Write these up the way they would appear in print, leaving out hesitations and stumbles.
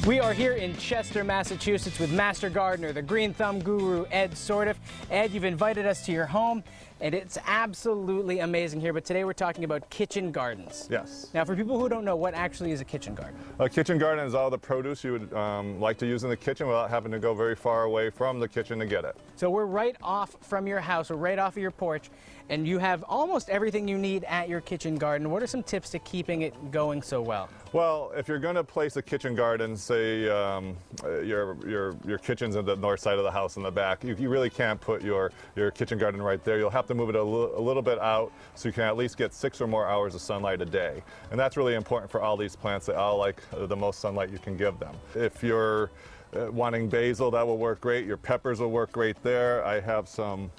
We are here in Chester, Massachusetts with Master Gardener, the Green Thumb Guru, Ed Sordiff. Ed, you've invited us to your home, and it's absolutely amazing here, but today we're talking about kitchen gardens. Yes. Now, for people who don't know, what actually is a kitchen garden? A kitchen garden is all the produce you would like to use in the kitchen without having to go very far away from the kitchen to get it. So we're right off from your house, or right off of your porch, and you have almost everything you need at your kitchen garden. What are some tips to keeping it going so well? Well, if you're going to place a kitchen garden, say your kitchen's in the north side of the house in the back, you really can't put your kitchen garden right there. You'll have to move it a little bit out so you can at least get 6 or more hours of sunlight a day. And that's really important for all these plants. They all like the most sunlight you can give them. If you're wanting basil, that will work great. Your peppers will work great there. I have some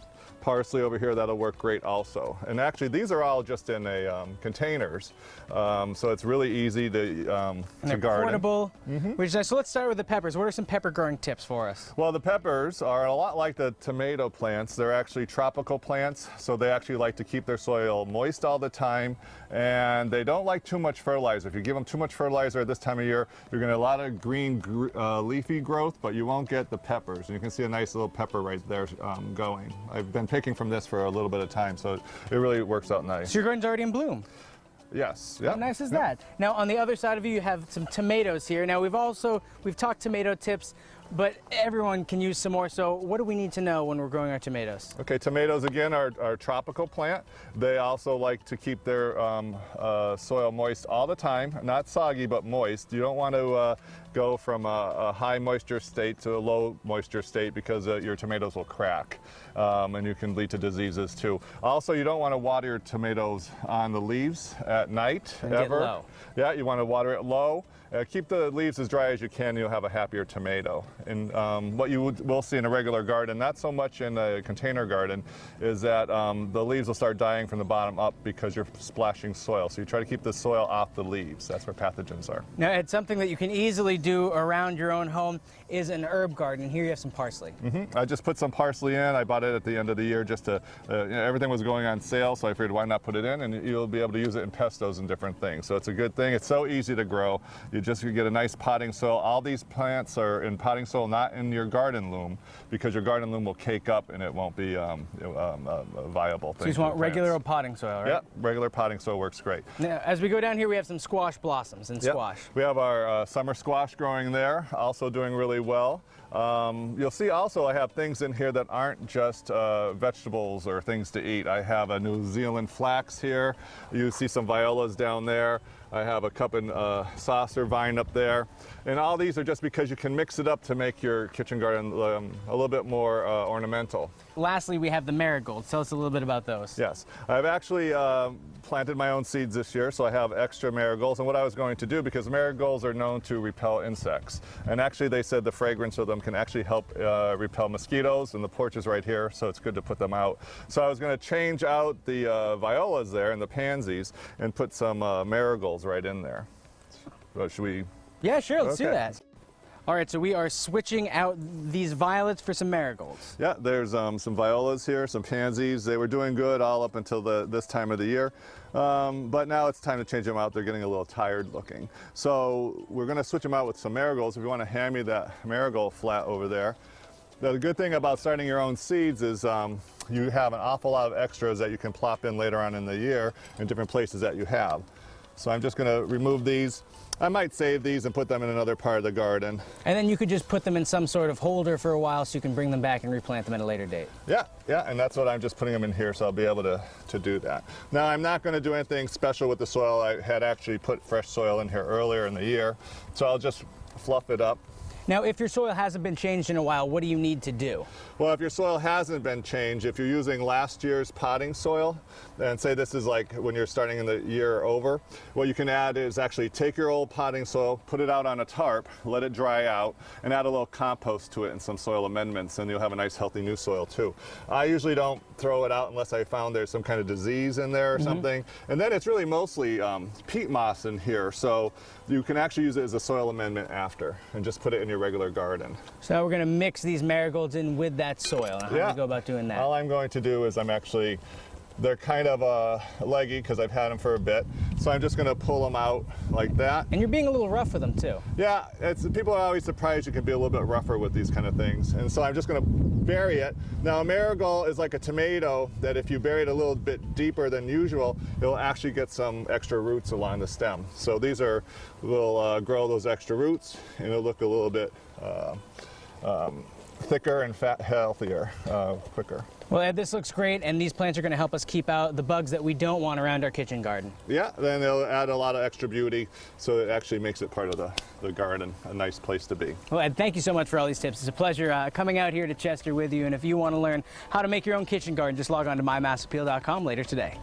parsley over here that'll work great also. And actually these are all just in containers, so it's really easy to garden. Portable, which is nice. So let's start with the peppers. What are some pepper growing tips for us? Well, the peppers are a lot like the tomato plants. They're actually tropical plants, so they actually like to keep their soil moist all the time, and they don't like too much fertilizer. If you give them too much fertilizer at this time of year, you're going to get a lot of green leafy growth, but you won't get the peppers. And you can see a nice little pepper right there going. I've been picking from this for a little bit of time, so it really works out nice. So your garden's already in bloom? Yes. How nice is that? Now on the other side of you have some tomatoes here. Now we've talked tomato tips, but everyone can use some more. So what do we need to know when we're growing our tomatoes? Okay, tomatoes again are a tropical plant. They also like to keep their soil moist all the time, not soggy but moist. You don't want to go from a high moisture state to a low moisture state because your tomatoes will crack, and you can lead to diseases too. Also, you don't want to water your tomatoes on the leaves at night and ever. Get low. Yeah, you want to water it low. Keep the leaves as dry as you can, you'll have a happier tomato. And what you will see in a regular garden, not so much in a container garden, is that the leaves will start dying from the bottom up because you're splashing soil. So you try to keep the soil off the leaves. That's where pathogens are. Now, it's something that you can easily do around your own home is an herb garden. Here you have some parsley. I just put some parsley in. I bought it at the end of the year just to, everything was going on sale, so I figured why not put it in, and you'll be able to use it in pestos and different things. So it's a good thing. It's so easy to grow. You get a nice potting soil. All these plants are in potting soil, not in your garden loom, because your garden loom will cake up and it won't be a viable thing. So you just want regular old potting soil, right? Yeah, regular potting soil works great. Now, as we go down here, we have some squash blossoms and squash. We have our summer squash growing there, also doing really well. You'll see also I have things in here that aren't just vegetables or things to eat. I have a New Zealand flax here. You see some violas down there. I have a cup and saucer vine up there. And all these are just because you can mix it up to make your kitchen garden a little bit more ornamental. Lastly, we have the marigolds. Tell us a little bit about those. Yes, I've actually planted my own seeds this year, so I have extra marigolds. And what I was going to do, because marigolds are known to repel insects, and actually they said the fragrance of them can actually help repel mosquitoes, and the porch is right here, so it's good to put them out. So I was going to change out the violas there and the pansies and put some marigolds right in there. Should we? Yeah, sure, let's do that. All right, so we are switching out these violets for some marigolds. Yeah, there's some violas here, some pansies. They were doing good all up until this time of the year. But now it's time to change them out. They're getting a little tired looking. So we're going to switch them out with some marigolds. If you want to hand me that marigold flat over there. Now, the good thing about starting your own seeds is you have an awful lot of extras that you can plop in later on in the year in different places that you have. So I'm just going to remove these. I might save these and put them in another part of the garden. And then you could just put them in some sort of holder for a while so you can bring them back and replant them at a later date. Yeah, and that's what I'm just putting them in here, so I'll be able to do that. Now, I'm not going to do anything special with the soil. I had actually put fresh soil in here earlier in the year, so I'll just fluff it up. Now, if your soil hasn't been changed in a while, what do you need to do? Well, if your soil hasn't been changed, if you're using last year's potting soil, and say this is like when you're starting in the year over, what you can add is actually take your old potting soil, put it out on a tarp, let it dry out, and add a little compost to it and some soil amendments, and you'll have a nice healthy new soil too. I usually don't throw it out unless I found there's some kind of disease in there or something. And then it's really mostly peat moss in here, so you can actually use it as a soil amendment after and just put it in your regular garden. So now we're going to mix these marigolds in with that soil. Now, how do we go about doing that? All I'm going to do is I'm actually They're kind of leggy because I've had them for a bit. So I'm just going to pull them out like that. And you're being a little rough with them too. Yeah, people are always surprised you can be a little bit rougher with these kind of things. And so I'm just going to bury it. Now, a marigold is like a tomato that if you bury it a little bit deeper than usual, it'll actually get some extra roots along the stem. So these will grow those extra roots, and it'll look a little bit thicker and healthier, quicker. Well, Ed, this looks great, and these plants are going to help us keep out the bugs that we don't want around our kitchen garden. Yeah, then they'll add a lot of extra beauty, so it actually makes it part of the garden, a nice place to be. Well, Ed, thank you so much for all these tips. It's a pleasure coming out here to Chester with you, and if you want to learn how to make your own kitchen garden, just log on to mymassappeal.com later today.